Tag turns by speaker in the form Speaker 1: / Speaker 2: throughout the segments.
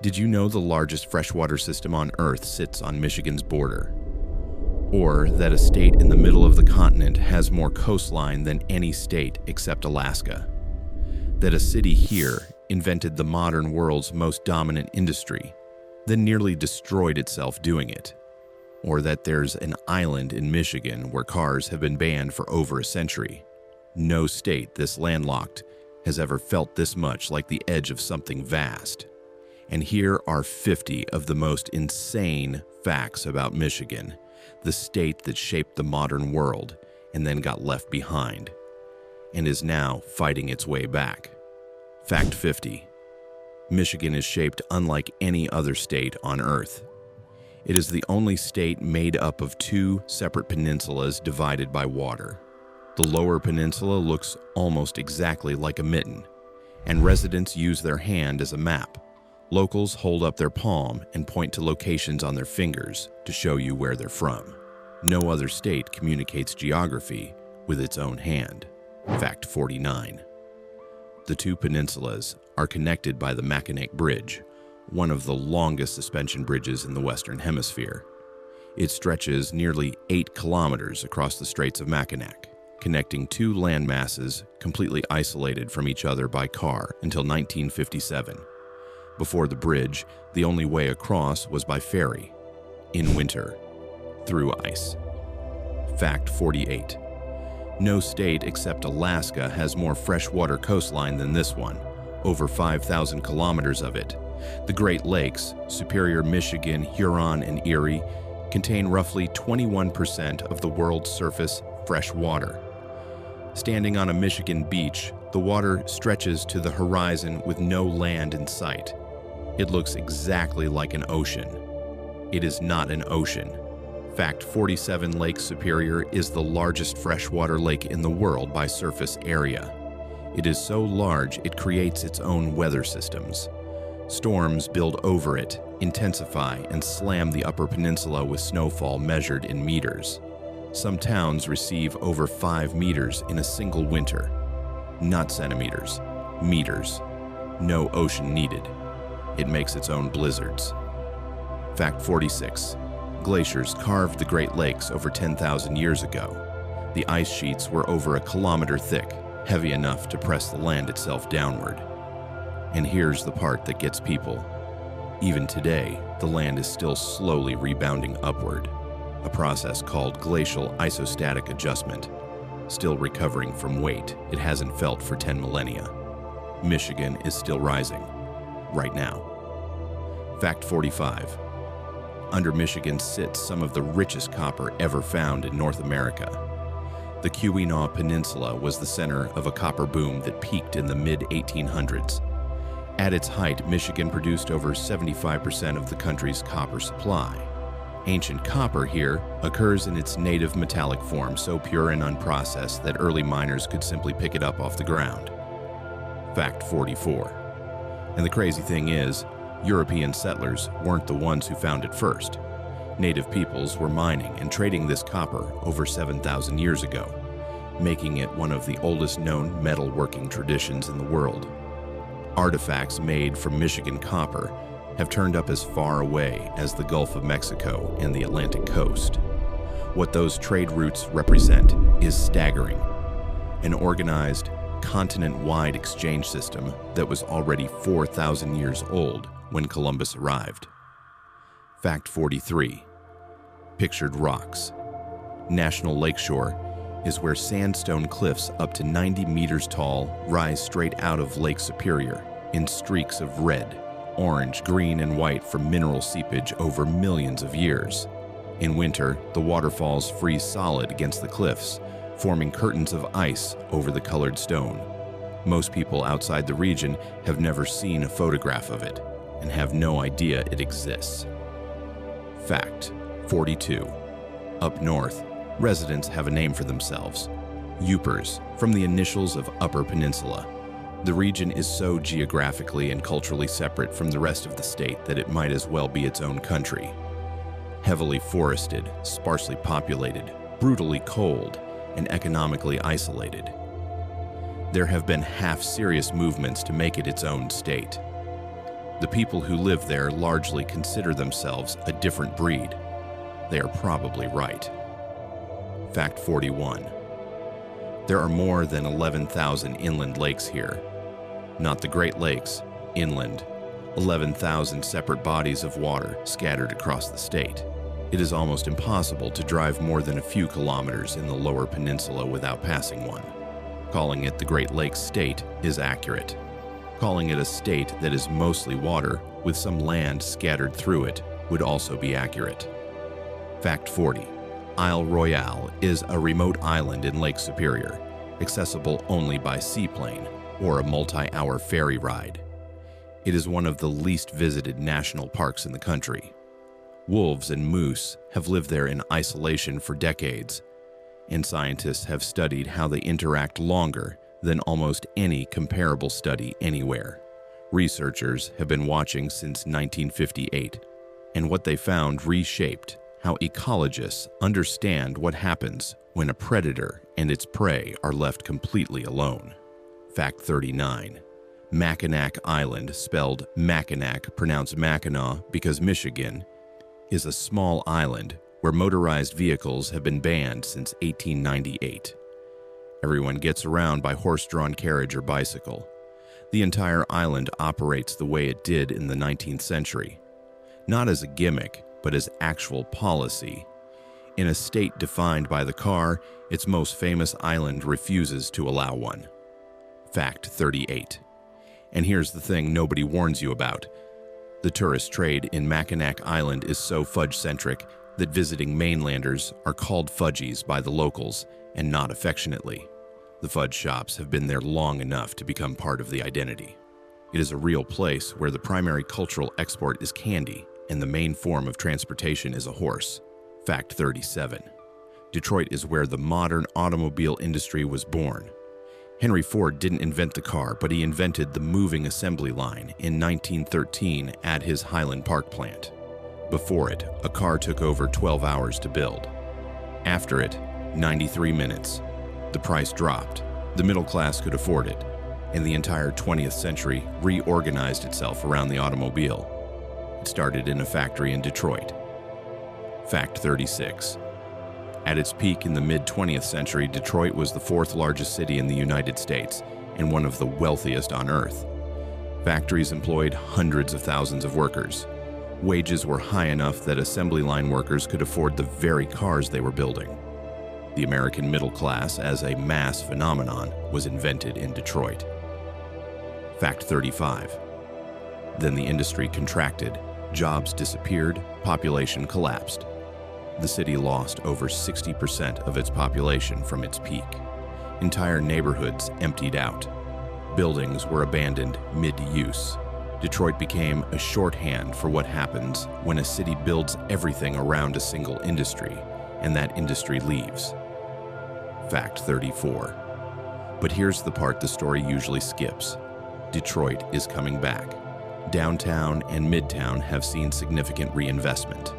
Speaker 1: Did you know the largest freshwater system on Earth sits on Michigan's border? Or that a state in the middle of the continent has more coastline than any state except Alaska? That a city here invented the modern world's most dominant industry, then nearly destroyed itself doing it? Or that there's an island in Michigan where cars have been banned for over a century? No state this landlocked has ever felt this much like the edge of something vast. And here are 50 of the most insane facts about Michigan, the state that shaped the modern world and then got left behind, and is now fighting its way back. Fact 50. Michigan is shaped unlike any other state on Earth. It is the only state made up of two separate peninsulas divided by water. The lower peninsula looks almost exactly like a mitten, and residents use their hand as a map. Locals hold up their palm and point to locations on their fingers to show you where they're from. No other state communicates geography with its own hand. Fact 49. The two peninsulas are connected by the Mackinac Bridge, one of the longest suspension bridges in the Western Hemisphere. It stretches nearly 8 kilometers across the Straits of Mackinac, connecting two landmasses completely isolated from each other by car until 1957. Before the bridge, the only way across was by ferry, in winter, through ice. Fact 48. No state except Alaska has more freshwater coastline than this one, over 5,000 kilometers of it. The Great Lakes, Superior, Michigan, Huron, and Erie, contain roughly 21% of the world's surface fresh water. Standing on a Michigan beach, the water stretches to the horizon with no land in sight. It looks exactly like an ocean. It is not an ocean. Fact 47. Lake Superior is the largest freshwater lake in the world by surface area. It is so large it creates its own weather systems. Storms build over it, intensify, and slam the Upper Peninsula with snowfall measured in meters. Some towns receive over 5 meters in a single winter. Not centimeters, meters. No ocean needed. It makes its own blizzards. Fact 46. Glaciers carved the Great Lakes over 10,000 years ago. The ice sheets were over a kilometer thick, heavy enough to press the land itself downward. And here's the part that gets people. Even today, the land is still slowly rebounding upward, a process called glacial isostatic adjustment, still recovering from weight it hasn't felt for 10 millennia. Michigan is still rising, right now. Fact 45. Under Michigan sits some of the richest copper ever found in North America. The Keweenaw Peninsula was the center of a copper boom that peaked in the mid-1800s. At its height, Michigan produced over 75% of the country's copper supply. Ancient copper here occurs in its native metallic form, so pure and unprocessed that early miners could simply pick it up off the ground. Fact 44. And the crazy thing is, European settlers weren't the ones who found it first. Native peoples were mining and trading this copper over 7,000 years ago, making it one of the oldest known metalworking traditions in the world. Artifacts made from Michigan copper have turned up as far away as the Gulf of Mexico and the Atlantic coast. What those trade routes represent is staggering. An organized, continent-wide exchange system that was already 4,000 years old when Columbus arrived. Fact 43. Pictured rocks. National Lakeshore is where sandstone cliffs up to 90 meters tall rise straight out of Lake Superior in streaks of red, orange, green, and white from mineral seepage over millions of years. In winter, the waterfalls freeze solid against the cliffs, forming curtains of ice over the colored stone. Most people outside the region have never seen a photograph of it and have no idea it exists. Fact 42. Up north, residents have a name for themselves. Uppers, from the initials of Upper Peninsula. The region is so geographically and culturally separate from the rest of the state that it might as well be its own country. Heavily forested, sparsely populated, brutally cold, and economically isolated. There have been half-serious movements to make it its own state. The people who live there largely consider themselves a different breed. They are probably right. Fact 41. There are more than 11,000 inland lakes here. Not the Great Lakes, inland. 11,000 separate bodies of water scattered across the state. It is almost impossible to drive more than a few kilometers in the Lower Peninsula without passing one. Calling it the Great Lakes State is accurate. Calling it a state that is mostly water with some land scattered through it would also be accurate. Fact 40. Isle Royale is a remote island in Lake Superior, accessible only by seaplane or a multi-hour ferry ride. It is one of the least visited national parks in the country. Wolves and moose have lived there in isolation for decades, and scientists have studied how they interact longer than almost any comparable study anywhere. Researchers have been watching since 1958, and what they found reshaped how ecologists understand what happens when a predator and its prey are left completely alone. Fact 39. Mackinac Island, spelled Mackinac, pronounced Mackinac because Michigan, is a small island where motorized vehicles have been banned since 1898. Everyone gets around by horse-drawn carriage or bicycle. The entire island operates the way it did in the 19th century, not as a gimmick, but as actual policy. In a state defined by the car, its most famous island refuses to allow one. Fact 38. And here's the thing nobody warns you about. The tourist trade in Mackinac Island is so fudge-centric that visiting mainlanders are called fudgies by the locals, and not affectionately. The fudge shops have been there long enough to become part of the identity. It is a real place where the primary cultural export is candy, and the main form of transportation is a horse. Fact 37. Detroit is where the modern automobile industry was born. Henry Ford didn't invent the car, but he invented the moving assembly line in 1913 at his Highland Park plant. Before it, a car took over 12 hours to build. After it, 93 minutes. The price dropped. The middle class could afford it, and the entire 20th century reorganized itself around the automobile. It started in a factory in Detroit. Fact 36. At its peak in the mid-20th century, Detroit was the fourth largest city in the United States and one of the wealthiest on Earth. Factories employed hundreds of thousands of workers. Wages were high enough that assembly line workers could afford the very cars they were building. The American middle class, as a mass phenomenon, was invented in Detroit. Fact 35. Then the industry contracted, jobs disappeared, population collapsed. The city lost over 60% of its population from its peak. Entire neighborhoods emptied out. Buildings were abandoned mid-use. Detroit became a shorthand for what happens when a city builds everything around a single industry, and that industry leaves. Fact 34. But here's the part the story usually skips. Detroit is coming back. Downtown and Midtown have seen significant reinvestment.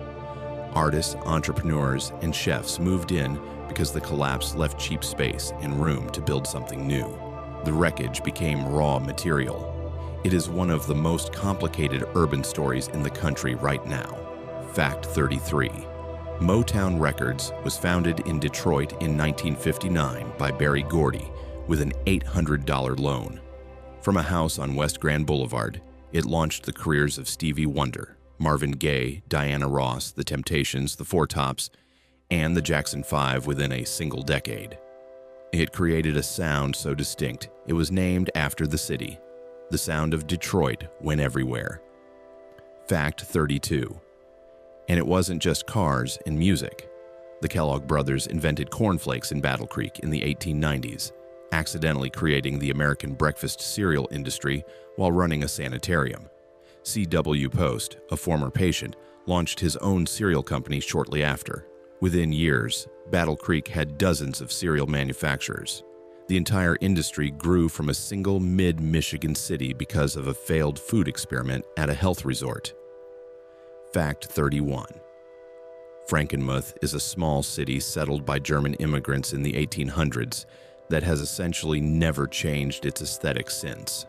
Speaker 1: Artists, entrepreneurs, and chefs moved in because the collapse left cheap space and room to build something new. The wreckage became raw material. It is one of the most complicated urban stories in the country right now. Fact 33. Motown Records was founded in Detroit in 1959 by Berry Gordy with an $800 loan. From a house on West Grand Boulevard, it launched the careers of Stevie Wonder, Marvin Gaye, Diana Ross, The Temptations, The Four Tops, and the Jackson 5 within a single decade. It created a sound so distinct, it was named after the city. The sound of Detroit went everywhere. Fact 32. And it wasn't just cars and music. The Kellogg brothers invented cornflakes in Battle Creek in the 1890s, accidentally creating the American breakfast cereal industry while running a sanitarium. C.W. Post, a former patient, launched his own cereal company shortly after. Within years, Battle Creek had dozens of cereal manufacturers. The entire industry grew from a single mid-Michigan city because of a failed food experiment at a health resort. Fact 31. Frankenmuth is a small city settled by German immigrants in the 1800s that has essentially never changed its aesthetic since.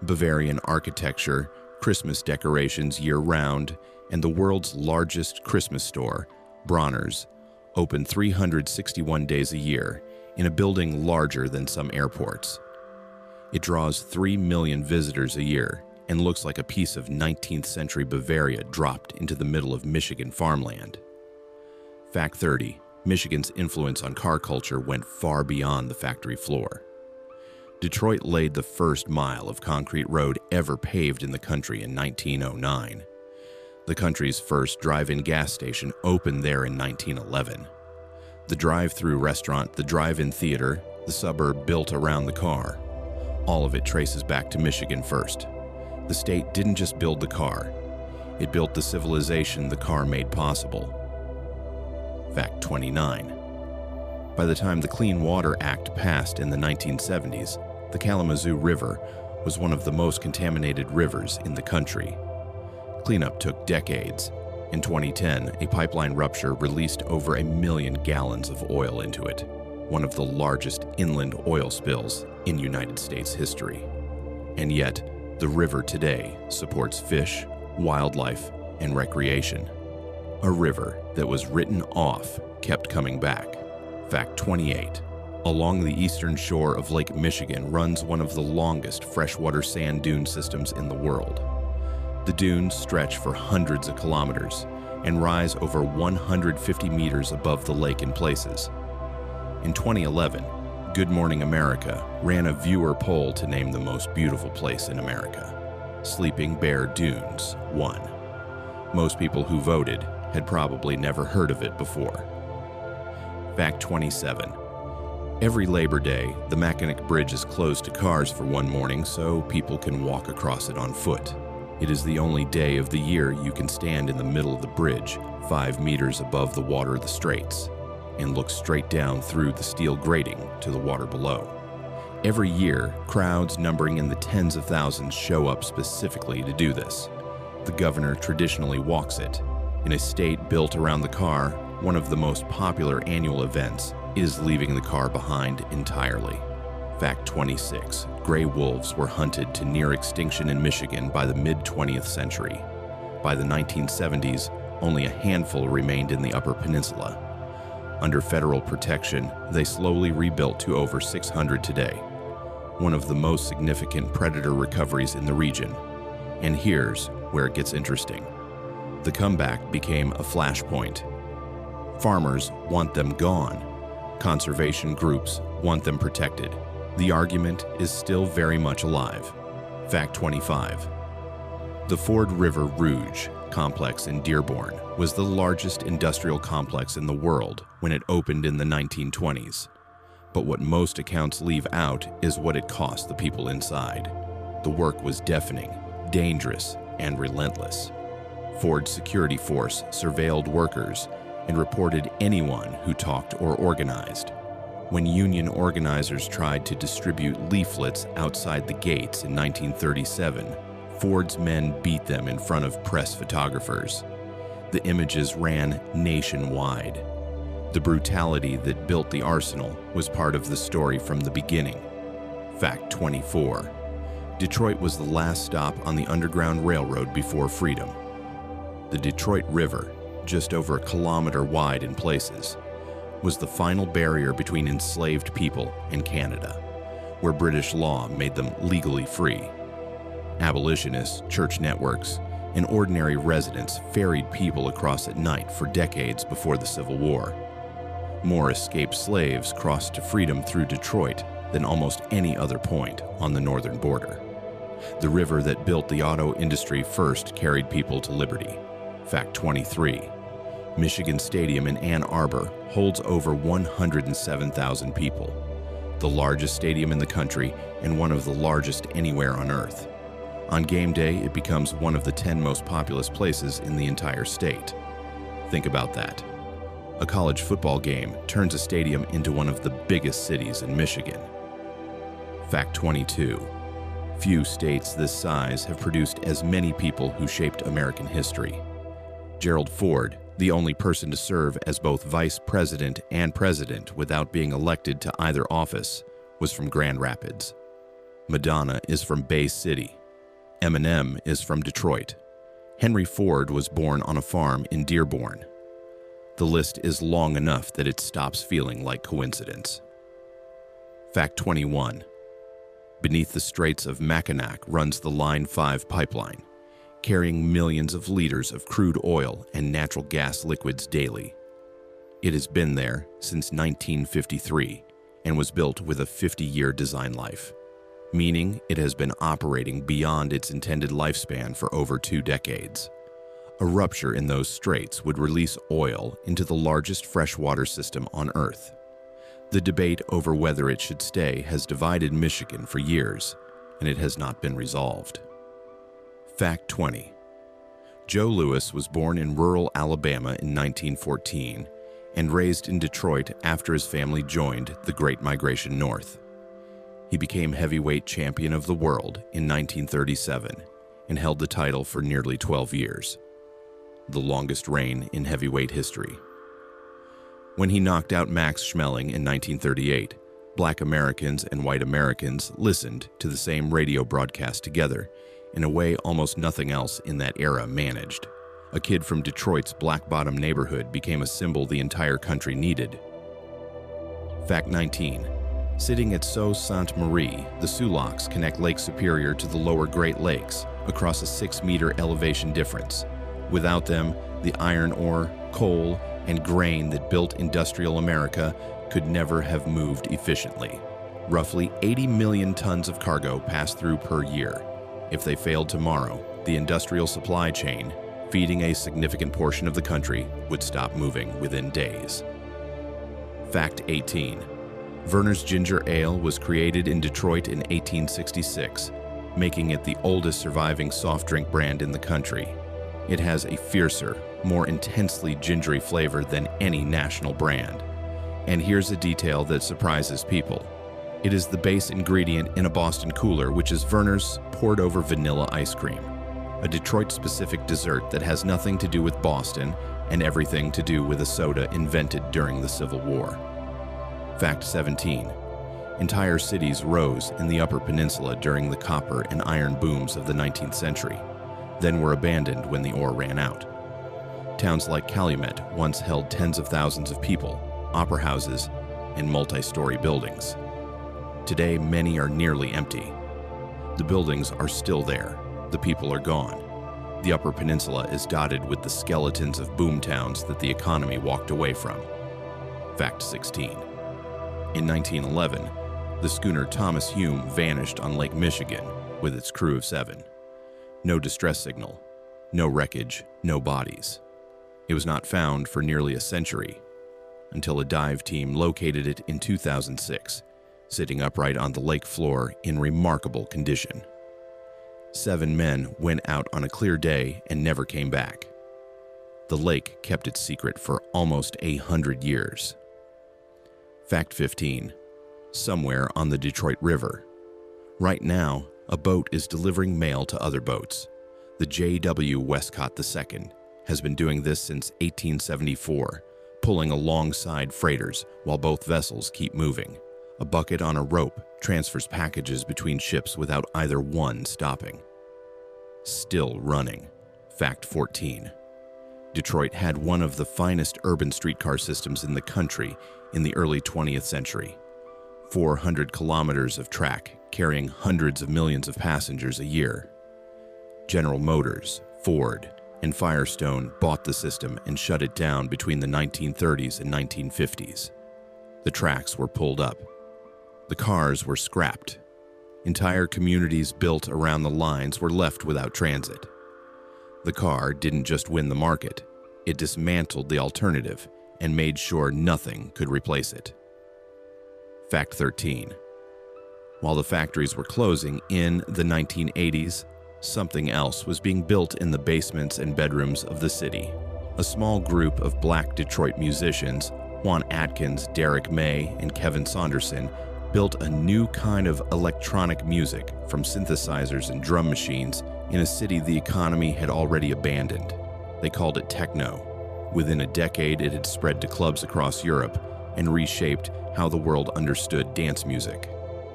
Speaker 1: Bavarian architecture, Christmas decorations year-round, and the world's largest Christmas store, Bronner's, open 361 days a year in a building larger than some airports. It draws 3 million visitors a year and looks like a piece of 19th century Bavaria dropped into the middle of Michigan farmland. Fact 30. Michigan's influence on car culture went far beyond the factory floor. Detroit laid the first mile of concrete road ever paved in the country in 1909. The country's first drive-in gas station opened there in 1911. The drive-through restaurant, the drive-in theater, the suburb built around the car. All of it traces back to Michigan first. The state didn't just build the car. It built the civilization the car made possible. Fact 29. By the time the Clean Water Act passed in the 1970s, the Kalamazoo River was one of the most contaminated rivers in the country. Cleanup took decades. In 2010, a pipeline rupture released over 1 million gallons of oil into it, one of the largest inland oil spills in United States history. And yet, the river today supports fish, wildlife, and recreation. A river that was written off kept coming back. Fact 28. Along the eastern shore of Lake Michigan runs one of the longest freshwater sand dune systems in the world. The dunes stretch for hundreds of kilometers and rise over 150 meters above the lake in places. In 2011, Good Morning America ran a viewer poll to name the most beautiful place in America. Sleeping Bear Dunes won. Most people who voted had probably never heard of it before. Fact 27. Every Labor Day, the Mackinac Bridge is closed to cars for one morning so people can walk across it on foot. It is the only day of the year you can stand in the middle of the bridge, 5 meters above the water of the straits, and look straight down through the steel grating to the water below. Every year, crowds numbering in the tens of thousands show up specifically to do this. The governor traditionally walks it. In a state built around the car, one of the most popular annual events is leaving the car behind entirely. Fact 26. Gray wolves were hunted to near extinction in Michigan by the mid-20th century. By the 1970s, only a handful remained in the Upper Peninsula. Under federal protection, they slowly rebuilt to over 600 today, one of the most significant predator recoveries in the region. And here's where it gets interesting. The comeback became a flashpoint. Farmers want them gone. Conservation groups want them protected. The argument is still very much alive. Fact 25. The Ford River Rouge complex in Dearborn was the largest industrial complex in the world when it opened in the 1920s. But what most accounts leave out is what it cost the people inside. The work was deafening, dangerous, and relentless. Ford's security force surveilled workers and reported anyone who talked or organized. When union organizers tried to distribute leaflets outside the gates in 1937, Ford's men beat them in front of press photographers. The images ran nationwide. The brutality that built the arsenal was part of the story from the beginning. Fact 24. Detroit was the last stop on the Underground Railroad before freedom. The Detroit River, just over a kilometer wide in places, was the final barrier between enslaved people and Canada, where British law made them legally free. Abolitionists, church networks, and ordinary residents ferried people across at night for decades before the Civil War. More escaped slaves crossed to freedom through Detroit than almost any other point on the northern border. The river that built the auto industry first carried people to liberty. Fact 23. Michigan Stadium in Ann Arbor holds over 107,000 people, the largest stadium in the country and one of the largest anywhere on Earth. On game day, it becomes one of the 10 most populous places in the entire state. Think about that. A college football game turns a stadium into one of the biggest cities in Michigan. Fact 22. Few states this size have produced as many people who shaped American history. Gerald Ford, the only person to serve as both vice president and president without being elected to either office, was from Grand Rapids. Madonna is from Bay City. Eminem is from Detroit. Henry Ford was born on a farm in Dearborn. The list is long enough that it stops feeling like coincidence. Fact 21. Beneath the Straits of Mackinac runs the Line 5 pipeline, carrying millions of liters of crude oil and natural gas liquids daily. It has been there since 1953 and was built with a 50-year design life, meaning it has been operating beyond its intended lifespan for over 2 decades. A rupture in those straits would release oil into the largest freshwater system on Earth. The debate over whether it should stay has divided Michigan for years, and it has not been resolved. Fact 20. Joe Louis was born in rural Alabama in 1914 and raised in Detroit after his family joined the Great Migration North. He became heavyweight champion of the world in 1937 and held the title for nearly 12 years, the longest reign in heavyweight history. When he knocked out Max Schmeling in 1938, Black Americans and white Americans listened to the same radio broadcast together in a way almost nothing else in that era managed. A kid from Detroit's Black Bottom neighborhood became a symbol the entire country needed. Fact 19. Sitting at Sault Ste. Marie, the Sioux Locks connect Lake Superior to the lower Great Lakes across a 6-meter elevation difference. Without them, the iron ore, coal, and grain that built industrial America could never have moved efficiently. Roughly 80 million tons of cargo pass through per year. If they failed tomorrow, the industrial supply chain, feeding a significant portion of the country, would stop moving within days. Fact 18. Verner's Ginger Ale was created in Detroit in 1866, making it the oldest surviving soft drink brand in the country. It has a fiercer, more intensely gingery flavor than any national brand. And here's a detail that surprises people. It is the base ingredient in a Boston cooler, which is Verner's poured over vanilla ice cream, a Detroit-specific dessert that has nothing to do with Boston and everything to do with a soda invented during the Civil War. Fact 17. Entire cities rose in the Upper Peninsula during the copper and iron booms of the 19th century, then were abandoned when the ore ran out. Towns like Calumet once held tens of thousands of people, opera houses, and multi-story buildings. Today, many are nearly empty. The buildings are still there. The people are gone. The Upper Peninsula is dotted with the skeletons of boom towns that the economy walked away from. Fact 16. In 1911, the schooner Thomas Hume vanished on Lake Michigan with its crew of 7. No distress signal, no wreckage, no bodies. It was not found for nearly a century, until a dive team located it in 2006, sitting upright on the lake floor in remarkable condition. 7 men went out on a clear day and never came back. The lake kept its secret for almost 100 years. Fact 15. Somewhere on the Detroit River. Right now, a boat is delivering mail to other boats. The J.W. Westcott II has been doing this since 1874, pulling alongside freighters while both vessels keep moving. A bucket on a rope transfers packages between ships without either one stopping. Still running. Fact 14. Detroit had one of the finest urban streetcar systems in the country in the early 20th century. 400 kilometers of track carrying hundreds of millions of passengers a year. General Motors, Ford, and Firestone bought the system and shut it down between the 1930s and 1950s. The tracks were pulled up. The cars were scrapped. Entire communities built around the lines were left without transit. The car didn't just win the market, it dismantled the alternative and made sure nothing could replace it. Fact 13. While the factories were closing in the 1980s, something else was being built in the basements and bedrooms of the city. A small group of Black Detroit musicians, Juan Atkins, Derek May, and Kevin Saunderson, built a new kind of electronic music from synthesizers and drum machines in a city the economy had already abandoned. They called it techno. Within a decade, it had spread to clubs across Europe and reshaped how the world understood dance music.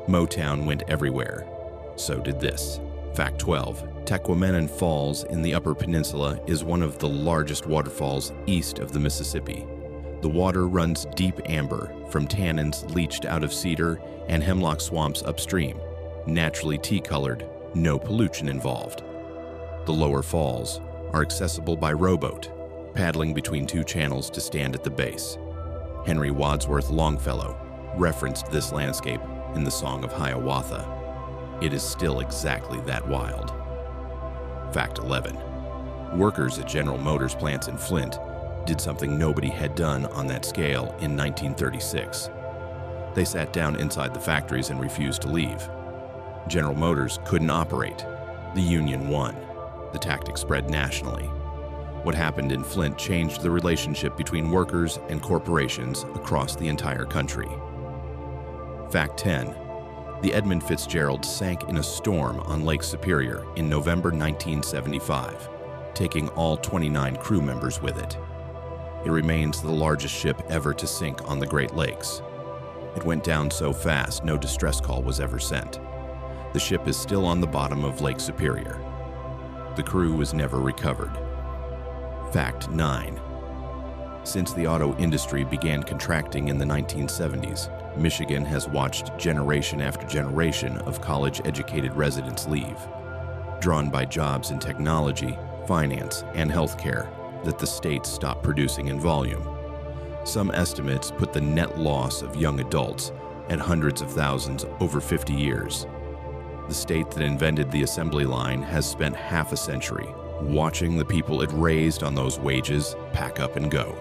Speaker 1: Motown went everywhere. So did this. Fact 12. Tahquamenon Falls in the Upper Peninsula is one of the largest waterfalls east of the Mississippi. The water runs deep amber from tannins leached out of cedar and hemlock swamps upstream, naturally tea-colored, no pollution involved. The lower falls are accessible by rowboat, paddling between two channels to stand at the base. Henry Wadsworth Longfellow referenced this landscape in the Song of Hiawatha. It is still exactly that wild. Fact 11. Workers at General Motors plants in Flint did something nobody had done on that scale in 1936. They sat down inside the factories and refused to leave. General Motors couldn't operate. The union won. The tactic spread nationally. What happened in Flint changed the relationship between workers and corporations across the entire country. Fact 10. The Edmund Fitzgerald sank in a storm on Lake Superior in November 1975, taking all 29 crew members with it. It remains the largest ship ever to sink on the Great Lakes. It went down so fast no distress call was ever sent. The ship is still on the bottom of Lake Superior. The crew was never recovered. Fact 9. Since the auto industry began contracting in the 1970s, Michigan has watched generation after generation of college-educated residents leave, drawn by jobs in technology, finance, and healthcare that the state stopped producing in volume. Some estimates put the net loss of young adults at hundreds of thousands over 50 years. The state that invented the assembly line has spent half a century watching the people it raised on those wages pack up and go.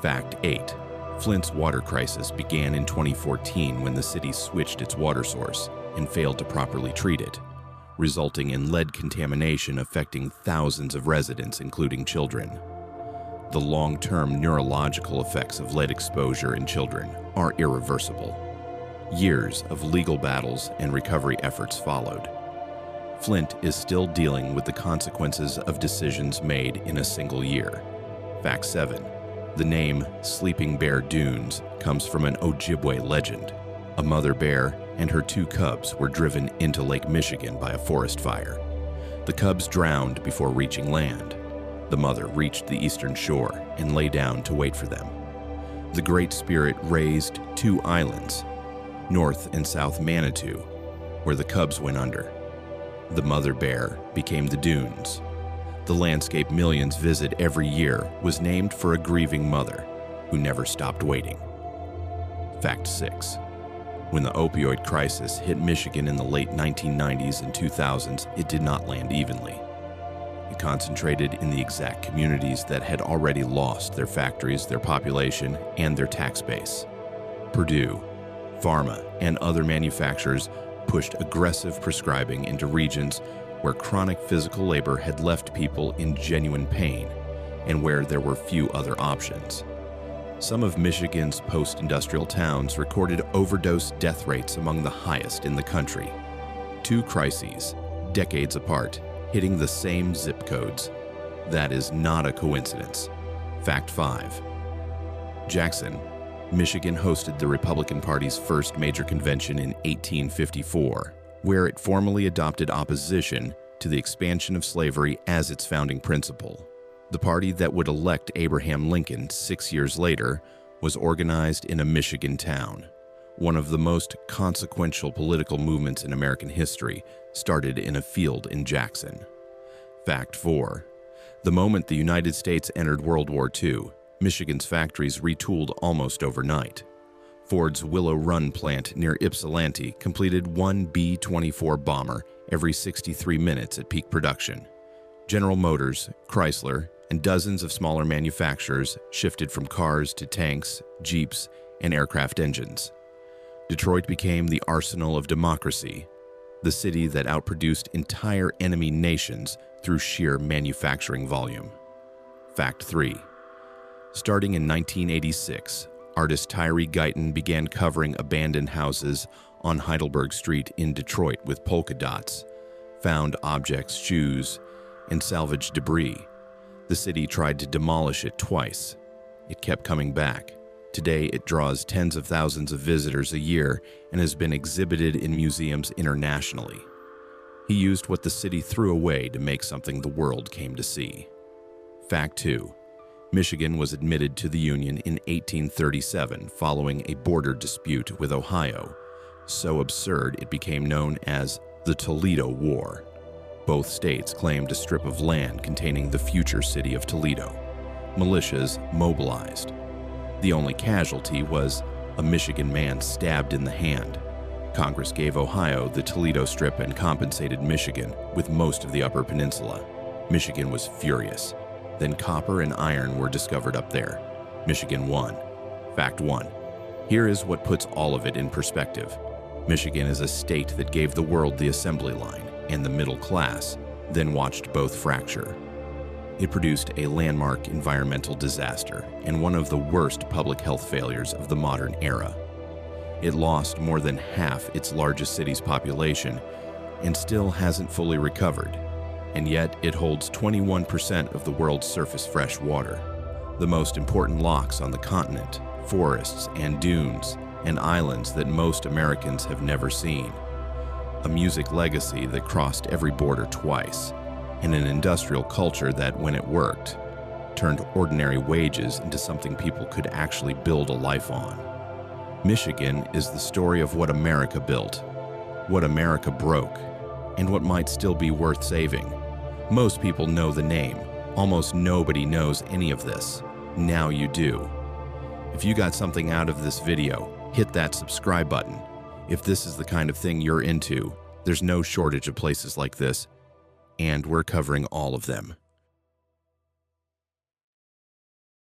Speaker 1: Fact 8. Flint's water crisis began in 2014 when the city switched its water source and failed to properly treat it, resulting in lead contamination affecting thousands of residents, including children. The long-term neurological effects of lead exposure in children are irreversible. Years of legal battles and recovery efforts followed. Flint is still dealing with the consequences of decisions made in a single year. Fact 7. The name Sleeping Bear Dunes comes from an Ojibwe legend. A mother bear and her 2 cubs were driven into Lake Michigan by a forest fire. The cubs drowned before reaching land. The mother reached the eastern shore and lay down to wait for them. The Great Spirit raised 2 islands, North and South Manitou, where the cubs went under. The mother bear became the dunes. The landscape millions visit every year was named for a grieving mother who never stopped waiting. Fact 6. When the opioid crisis hit Michigan in the late 1990s and 2000s, it did not land evenly. It concentrated in the exact communities that had already lost their factories, their population, and their tax base. Purdue, pharma, and other manufacturers pushed aggressive prescribing into regions where chronic physical labor had left people in genuine pain and where there were few other options. Some of Michigan's post-industrial towns recorded overdose death rates among the highest in the country. 2 crises, decades apart, hitting the same zip codes. That is not a coincidence. Fact 5. Jackson, Michigan hosted the Republican Party's first major convention in 1854, where it formally adopted opposition to the expansion of slavery as its founding principle. The party that would elect Abraham Lincoln 6 years later was organized in a Michigan town. One of the most consequential political movements in American history started in a field in Jackson. Fact 4. The moment the United States entered World War II, Michigan's factories retooled almost overnight. Ford's Willow Run plant near Ypsilanti completed 1 B-24 bomber every 63 minutes at peak production. General Motors, Chrysler, and dozens of smaller manufacturers shifted from cars to tanks, jeeps, and aircraft engines. Detroit became the arsenal of democracy, the city that outproduced entire enemy nations through sheer manufacturing volume. Fact 3. Starting in 1986, artist Tyree Guyton began covering abandoned houses on Heidelberg Street in Detroit with polka dots, found objects, shoes, and salvaged debris. The city tried to demolish it twice. It kept coming back. Today, it draws tens of thousands of visitors a year and has been exhibited in museums internationally. He used what the city threw away to make something the world came to see. Fact 2. Michigan was admitted to the Union in 1837 following a border dispute with Ohio, so absurd it became known as the Toledo War. Both states claimed a strip of land containing the future city of Toledo. Militias mobilized. The only casualty was a Michigan man stabbed in the hand. Congress gave Ohio the Toledo Strip and compensated Michigan with most of the Upper Peninsula. Michigan was furious. Then copper and iron were discovered up there. Michigan won. Fact 1. Here is what puts all of it in perspective. Michigan is a state that gave the world the assembly line and the middle class, then watched both fracture. It produced a landmark environmental disaster and one of the worst public health failures of the modern era. It lost more than half its largest city's population and still hasn't fully recovered. And yet it holds 21% of the world's surface fresh water. The most important locks on the continent, forests and dunes, and islands that most Americans have never seen. A music legacy that crossed every border twice, and an industrial culture that, when it worked, turned ordinary wages into something people could actually build a life on. Michigan is the story of what America built, what America broke, and what might still be worth saving. Most people know the name. Almost nobody knows any of this. Now you do. If you got something out of this video, hit that subscribe button. If this is the kind of thing you're into, there's no shortage of places like this, and we're covering all of them.